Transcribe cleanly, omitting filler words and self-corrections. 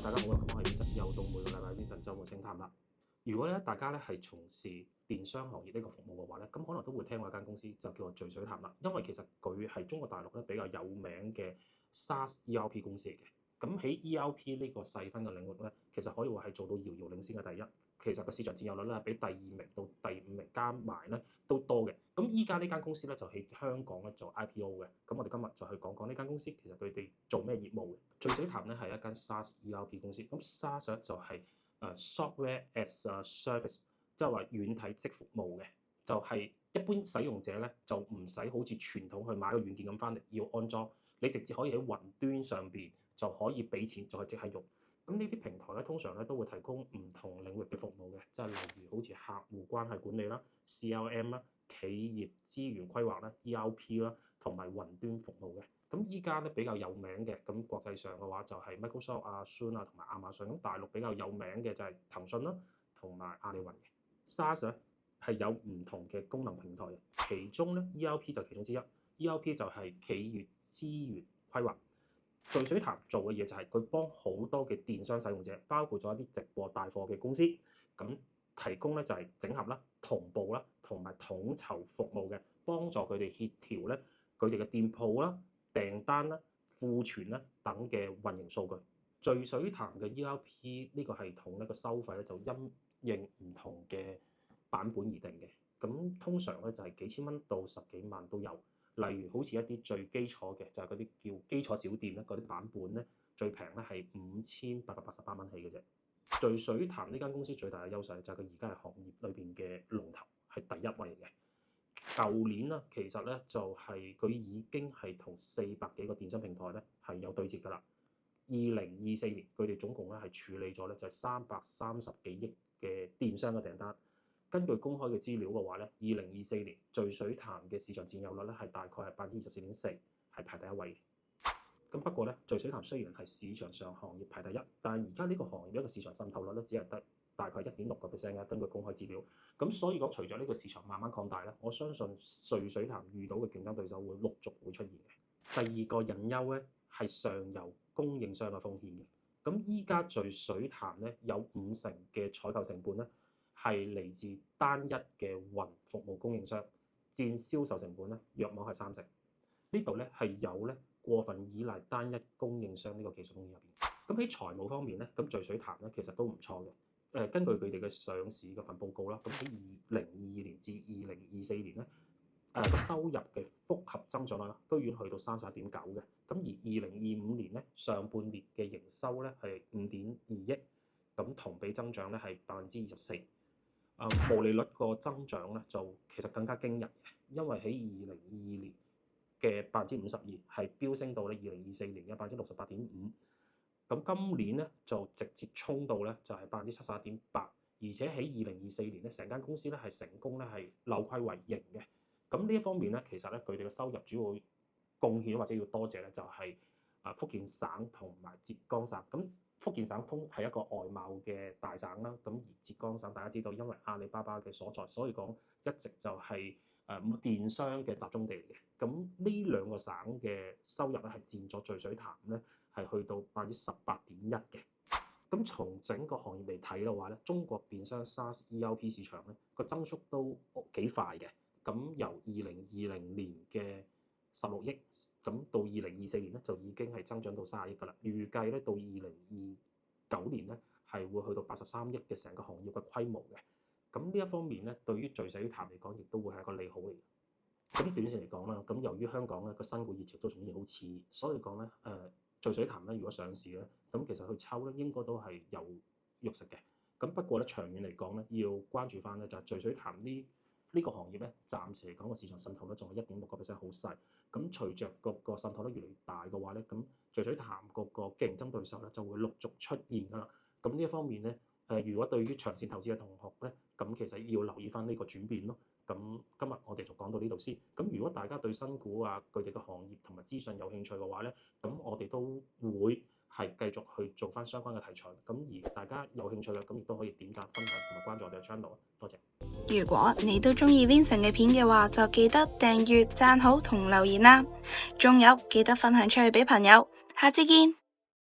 大家好啊！咁我係Vincent，又到每個禮拜Vincent週末清談啦。如果咧大家咧係從事電商行業呢個服務嘅話咧，咁可能都會聽過一間公司就叫做聚水潭啦。因為其實佢係中國大陸咧比較有名嘅 SaaS ERP 公司嚟嘅。咁喺 ERP 呢個細分嘅領域咧，其實可以話係做到遙遙領先嘅第一。其實個市場佔有率咧比第2名到第5名加埋咧都多嘅。咁依家呢間公司咧就喺香港咧做 IPO 嘅。咁我哋今日就去講講呢間公司其實佢哋做咩業務嘅。聚水潭咧係一間 SaaS ERP 公司。咁 SaaS 就係Software as a Service， 即係話軟體即服務嘅，就係一般使用者咧就唔使好似傳統去買個軟件咁翻嚟要安裝，你直接可以喺雲端上邊就可以俾錢就可以即刻用。咁呢啲平台咧通常咧都會提供唔同領域嘅服務嘅，即係例如好似客戶關係管理啦、CRM 啦、企業資源規劃啦、ERP 啦，同埋雲端服務嘅。咁依家咧比較有名嘅，咁國際上嘅話就係 Microsoft 啊、Zoom 啊同埋亞馬遜。咁大陸比較有名嘅就係騰訊啦，同埋阿里雲嘅。SaaS 咧係有唔同嘅功能平台嘅，其中咧 ERP 就其中之一。ERP 就係企業資源規劃。聚水潭做嘅嘢就係佢幫好多嘅電商使用者，包括咗一啲直播帶貨嘅公司，咁提供咧就係整合啦、同步啦同埋統籌服務嘅，幫助佢哋協調咧佢哋嘅店鋪啦、訂單啦、庫存啦等嘅運營數據。聚水潭嘅 ERP 呢個系統咧個收費咧就因應唔同嘅版本而定嘅，咁通常咧就係幾千蚊到10幾萬都有。例如好似一啲最基礎嘅就係嗰啲叫基礎小店咧，嗰啲版本咧最平咧係5888蚊起嘅啫。聚水潭呢間公司最大嘅優勢就係佢而家係行業裏邊嘅龍頭，係第一位嘅。舊年啦，其實咧就係佢已經係同400幾個電商平台咧係有對接㗎啦。2024年佢哋總共咧係處理咗咧就係330幾億嘅電商嘅訂單。根據公開嘅資料嘅話咧，2024年聚水潭嘅市場佔有率咧係大概係24.4%，係排第一位嘅。咁不過咧，聚水潭雖然係市場上行業排第一，但係而家呢個行業一個市場滲透率咧只係得大概1.6%嘅，根據公開資料。咁所以講，隨著呢個市場慢慢擴大咧，我相信聚水潭遇到嘅競爭對手會陸續會出現嘅。第二個隱憂咧係上游供應商嘅風險嘅。咁依家聚水潭咧有50%嘅採購成本咧係嚟自單一嘅雲服務供應商，佔銷售成本咧約莫係30%。呢度咧係有咧過分依賴單一供應商呢個技術風險入邊。咁喺財務方面咧，咁聚水潭咧其實都唔錯嘅。根據佢哋嘅上市嘅份報告啦，咁喺2022年至2024年咧，個收入嘅複合增長率居然去到31.9嘅。咁而2025年咧上半年嘅營收咧係5.2億，咁同比增長咧係24%。毛利率個增長咧就其實更加驚人嘅，因為喺2022年嘅52%係飆升到咧2024年嘅68.5%。咁今年咧就直接衝到咧就係71.8%，而且喺2024年咧成間公司咧係成功咧係扭虧為盈嘅。咁呢一方面咧，其實咧佢哋嘅收入主要貢獻或者要多謝咧就係福建省同埋浙江省。咁福建省係一個外貿嘅大省啦，咁而浙江省大家知道，因為阿里巴巴嘅所在，所以講一直就係電商嘅集中地嚟嘅。咁呢兩個省嘅收入咧係佔咗聚水潭咧係去到18.1%嘅。咁從整個行業嚟睇嘅話咧，中國電商 SaaS ERP 市場咧個增速都幾快嘅。咁由2020年嘅16億，咁到2024年咧就已經係增長到30億㗎啦。預計咧到2029年咧係會去到83億嘅成個行業嘅規模嘅。咁呢一方面咧，對於聚水潭嚟講，亦都會係一個利好嚟嘅。咁短線嚟講啦，咁由於香港咧個新股熱潮都仲要好熾，所以講咧聚水潭咧如果上市咧，咁其實去抽咧應該都係有肉食嘅。咁不過咧長遠嚟講咧，要關注翻咧就係聚水潭呢個行業咧，暫時嚟講個市場滲透率仲係1.6%，好細。咁隨着個滲透率越嚟越大嘅話咧，咁聚水潭個競爭對手咧就會陸續出現㗎啦。咁呢一方面咧，如果對於長線投資嘅同學咧，咁其實要留意翻呢個轉變咯。咁今日我哋就講到呢度先。咁如果大家對新股啊佢哋嘅行業同埋資訊有興趣嘅話咧，咁我哋都會係繼續去做翻相關嘅題材。咁而大家有興趣嘅，咁亦都可以點讚、分享同埋關注我哋嘅 channel。多謝。如果你都中意 Vincent 嘅片嘅話，就記得訂閱、讚好同留言啦。仲有記得分享出去俾朋友。下次見。